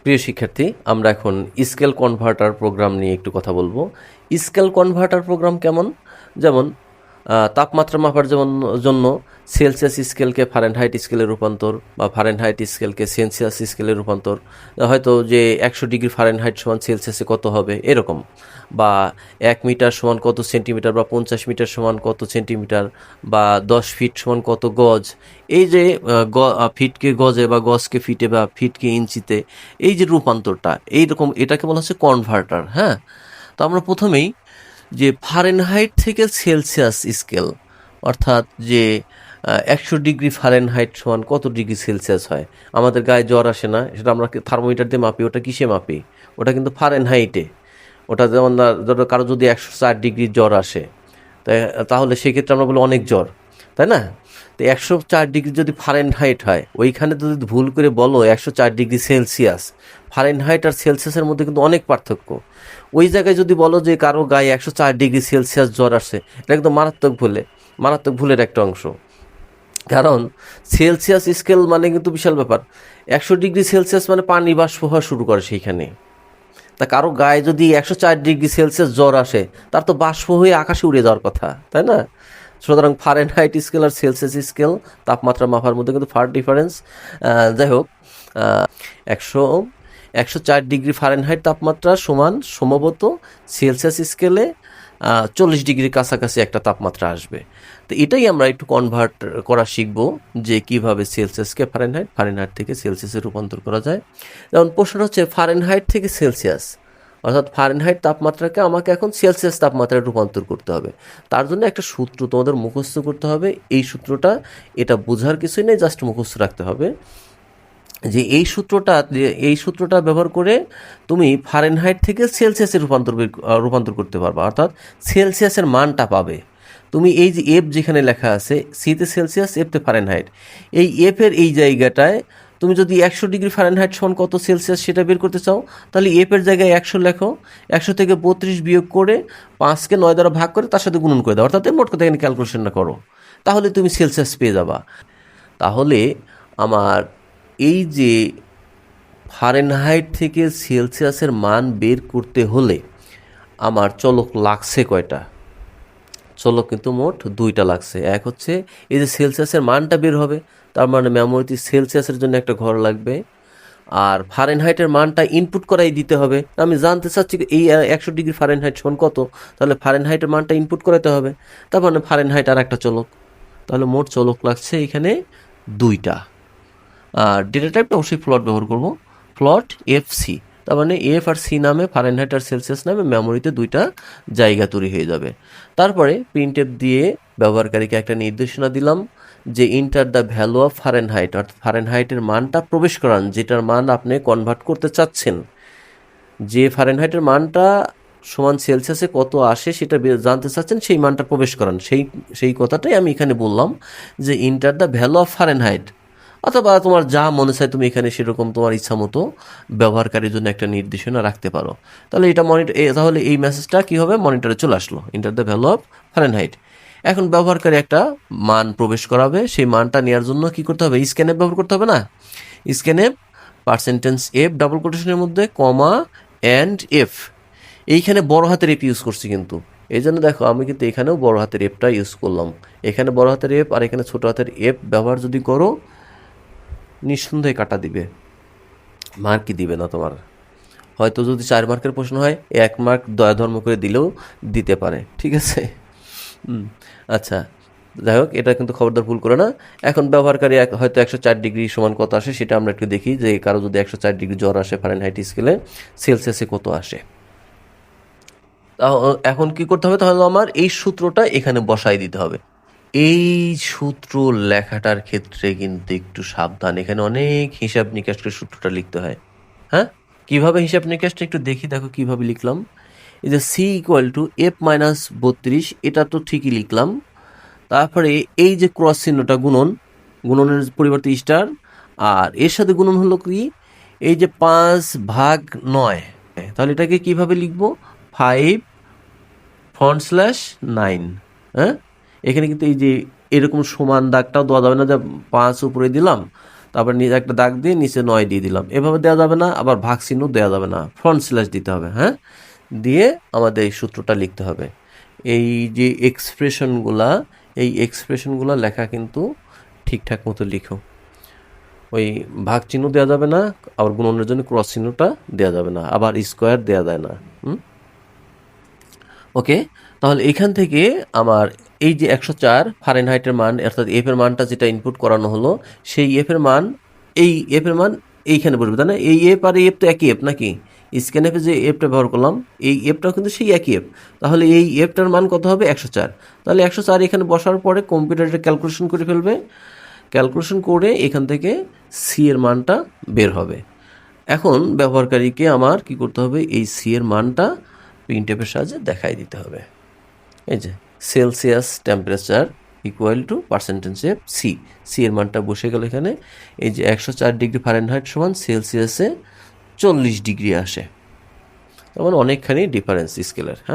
প্রিয় শিক্ষার্থী, আমরা এখন স্কেল কনভার্টার প্রোগ্রাম নিয়ে একটু কথা বলবো। স্কেল কনভার্টার প্রোগ্রাম কেমন? যেমন তাপমাত্রা মাপার জন্য সেলসিয়াস স্কেলকে ফারেনহাইট স্কেলে রূপান্তর, বা ফারেনহাইট স্কেলকে সেলসিয়াস স্কেলে রূপান্তর, হয়তো যে 100 ডিগ্রি ফারেনহাইট সমান সেলসিয়াসে কত হবে এরকম, বা 1 মিটার সমান কত সেন্টিমিটার, বা 50 মিটার সমান কত সেন্টিমিটার, বা 10 ফিট সমান কত গজ। এই যে ফিটকে গজে, বা গজকে ফিটে, বা ফিটকে ইঞ্চিতে, এই যে রূপান্তরটা এইরকম, এটাকে বলা হচ্ছে কনভার্টার। হ্যাঁ, তো আমরা প্রথমেই যে ফারেনহাইট থেকে সেলসিয়াস স্কেল, অর্থাৎ যে 100 ডিগ্রি ফারেনহাইট সমান কত ডিগ্রি সেলসিয়াস হয়। আমাদের গায়ে জ্বর আসে না, সেটা আমরা থার্মোমিটার দিয়ে মাপি। ওটা কিসে মাপি? ওটা কিন্তু ফারেনহাইটে। ওটা যেমন ধরো কারো যদি 104 ডিগ্রি জ্বর আসে, তাহলে সেক্ষেত্রে আমরা বলি অনেক জ্বর, তাই না? তো 104 ডিগ্রি যদি ফারেনহাইট হয়, ওইখানে যদি ভুল করে বলো 104 ডিগ্রি সেলসিয়াস, ফারেনহাইট আর সেলসিয়াসের মধ্যে কিন্তু অনেক পার্থক্য। ওই জায়গায় যদি বলো যে কারো গায়ে 104 ডিগ্রি সেলসিয়াস জ্বর আসে, এটা একদম মারাত্মক ভুলের একটা অংশ। কারণ সেলসিয়াস স্কেল মানে কিন্তু বিশাল ব্যাপার। 100 ডিগ্রি সেলসিয়াস মানে পানি বাষ্প হওয়া শুরু করে সেইখানে। তা কারো গায়ে যদি 104 ডিগ্রি সেলসিয়াস জ্বর আসে, তার তো বাষ্প হয়ে আকাশে উড়ে যাওয়ার কথা, তাই না? সুতরাং ফারেনহাইট স্কেল আর সেলসিয়াস স্কেল তাপমাত্রা মাপার মধ্যে কিন্তু ফার ডিফারেন্স। যাই হোক, 100 104 ডিগ্রি ফারেনহাইট তাপমাত্রা সমান সম্ভবত সেলসিয়াস স্কেলে 40 ডিগ্রির কাছাকাছি একটা তাপমাত্রা আসবে। তো এটাই আমরা একটু কনভার্ট করা শিখবো, যে কিভাবে সেলসিয়াসকে ফারেনহাইট থেকে সেলসিয়াসে রূপান্তর করা যায়। যেমন প্রশ্নটা হচ্ছে ফারেনহাইট থেকে সেলসিয়াস, অর্থাৎ ফারেনহাইট তাপমাত্রাকে আমাকে এখন সেলসিয়াস তাপমাত্রায় রূপান্তর করতে হবে। তার জন্য একটা সূত্র তোমাদের মুখস্থ করতে হবে। এই সূত্রটা, এটা বোঝার কিছুই নেই, জাস্ট মুখস্থ রাখতে হবে যে এই সূত্রটা ব্যবহার করে তুমি ফারেনহাইট থেকে সেলসিয়াসে রূপান্তর করতে পারবে, অর্থাৎ সেলসিয়াসের মানটা পাবে। তুমি এই যে এফ যেখানে লেখা আছে, সিতে সেলসিয়াস, এফতে ফারেনহাইট, এই এফের এই জায়গাটায় তুমি যদি 100 ডিগ্রি ফারেনহাইট সমান কত সেলসিয়াস সেটা বের করতে চাও, তাহলে এফের জায়গায় 100 লেখো, 100 থেকে 32 বিয়োগ করে 5কে 9 দ্বারা ভাগ করে তার সাথে গুণন করে দাও, অর্থাৎ মোট কথা এখানে ক্যালকুলেশনটা করো, তাহলে তুমি সেলসিয়াস পেয়ে যাবা। তাহলে আমার এই যে ফারেনহাইট থেকে সেলসিয়াসের মান বের করতে হলে আমার চলক লাগছে কয়টা? চলক কিন্তু মোট 2টা লাগছে। এক হচ্ছে এই যে সেলসিয়াসের মানটা বের হবে, তার মানে মেমোরিতে সেলসিয়াসের জন্য একটা ঘর লাগবে, আর ফারেনহাইটের মানটা ইনপুট করাই দিতে হবে। আমি জানতে চাচ্ছি এই 100 ডিগ্রি ফারেনহাইট সমান কত, তাহলে ফারেনহাইটের মানটা ইনপুট করাতে হবে, তার মানে ফারেনহাইট আর একটা চলক। তাহলে মোট চলক লাগছে এখানে 2টা। আর ডেটা টাইপটা অবশ্যই ফ্লট ব্যবহার করব, ফ্লট FC। তার মানে এফ আর সি নামে, ফারেনহাইট আর সেলসিয়াস নামে মেমোরিতে 2টা জায়গা তৈরি হয়ে যাবে। তারপরে প্রিন্টএফ দিয়ে ব্যবহারকারীকে একটা নির্দেশনা দিলাম যে enter the value of Fahrenheit, অর্থাৎ ফারেনহাইটের মানটা প্রবেশ করান, যেটার মান আপনি কনভার্ট করতে চাচ্ছেন। যে ফারেনহাইটের মানটা সমান সেলসিয়াসে কত আসে সেটা জানতে চাচ্ছেন, সেই মানটা প্রবেশ করান। সেই কথাটাই আমি এখানে বললাম যে enter the value of Fahrenheit, অথবা তোমার যা মনে চায় তুমি এখানে সেরকম তোমার ইচ্ছা মতো ব্যবহারকারীর জন্য একটা নির্দেশনা রাখতে পারো। তাহলে এটা তাহলে এই মেসেজটা কী হবে, মনিটরে চলে আসলো, enter the value of Fahrenheit. এখন ব্যবহারকারী একটা মান প্রবেশ করাবে, সেই মানটা নেওয়ার জন্য কি করতে হবে? স্ক্যানএফ ব্যবহার করতে হবে না? স্ক্যানএফ %F ডাবল কোটেশনের মধ্যে কমা অ্যান্ড এফ, এইখানে বড় হাতের এফ ইউজ করছি কিন্তু, এই জন্য দেখো আমি কিন্তু এখানেও বড় হাতের এফটা ইউজ করলাম। এখানে বড় হাতের এফ আর এখানে ছোটো হাতের এফ ব্যবহার যদি করো, নিঃসন্দেহে কাটা দিবে, মার্কই দিবে না তোমার। হয়তো যদি 4 মার্কের প্রশ্ন হয়, 1 মার্ক দয়া ধর্ম করে দিলেও দিতে পারে, ঠিক আছে? আচ্ছা, যাই হোক, এটা কিন্তু খবরদার ভুল করে না। এখন ব্যবহারকারী হয়তো 104 ডিগ্রি সমান কত আসে সেটা আমরা একটু দেখি, যে কারো যদি 104 ডিগ্রি জ্বর আসে ফারেনহাইট স্কেলে, সেলসিয়াসে কত আসে। এখন কি করতে হবে? তাহলে আমার এই সূত্রটা এখানে বসাই দিতে হবে। এই সূত্র লেখাটার ক্ষেত্রে কিন্তু একটু সাবধান, এখানে অনেক হিসাব নিকাশ করে সূত্রটা লিখতে হয়। হ্যাঁ, কীভাবে হিসাব নিকাশটা একটু দেখি, দেখো কীভাবে লিখলাম। এই যে C=F-32, এটা তো ঠিকই লিখলাম। তারপরে এই যে ক্রস চিহ্নটা, গুণনের পরিবর্তে স্টার, আর এর সাথে গুণন হলো কি, এই যে 5/9, তাহলে এটাকে কিভাবে লিখবো? 5/9। হ্যাঁ, এখানে কিন্তু এই যে এরকম সমান দাগটাও দেওয়া যাবে না, যে 5 উপরে দিলাম, তারপর একটা দাগ দিয়ে নিচে 9 দিয়ে দিলাম। এভাবে দেওয়া যাবে না, আবার ভাগ চিহ্ন দেওয়া যাবে না, ফ্রন্ট স্ল্যাশ দিতে হবে। হ্যাঁ, দিয়ে আমাদের এই সূত্রটা লিখতে হবে। এই যে এক্সপ্রেশনগুলা লেখা কিন্তু ঠিকঠাক মতো লিখো। ওই ভাগ চিহ্ন দেওয়া যাবে না, আবার গুণনের জন্য ক্রস চিহ্নটা দেওয়া যাবে না, আবার স্কোয়ার দেওয়া যায় না। ওকে, তাহলে এখান থেকে আমার এই যে 104 ফারেনহাইটের মান, অর্থাৎ এফ এর মানটা যেটা ইনপুট করানো হলো, সেই এফ এর মান এইখানে বসবে, তাই না? এই এফ আর এফ তো একই এফ নাকি? স্ক্যান এফে যে এফটা ব্যবহার করলাম, এই এফটাও কিন্তু সেই একই এফ। তাহলে এই এফটার মান কত হবে? 104। তাহলে 104 এখানে বসার পরে কম্পিউটারটা ক্যালকুলেশন করে ফেলবে। ক্যালকুলেশন করে এখান থেকে সি এর মানটা বের হবে। এখন ব্যবহারকারীকে আমার কি করতে হবে? এই সি এর মানটা প্রিন্টএফের সাহায্যে দেখাই দিতে হবে। এই যে Celsius temperature equal to percentage of C এর মানটা বসে গেল এখানে। এই যে 104 ডিগ্রি ফারেনহাইট সমান সেলসিয়াসে 40 ডিগ্রি আসে, তখন অনেকখানি ডিফারেন্স স্কেলের। হ্যাঁ।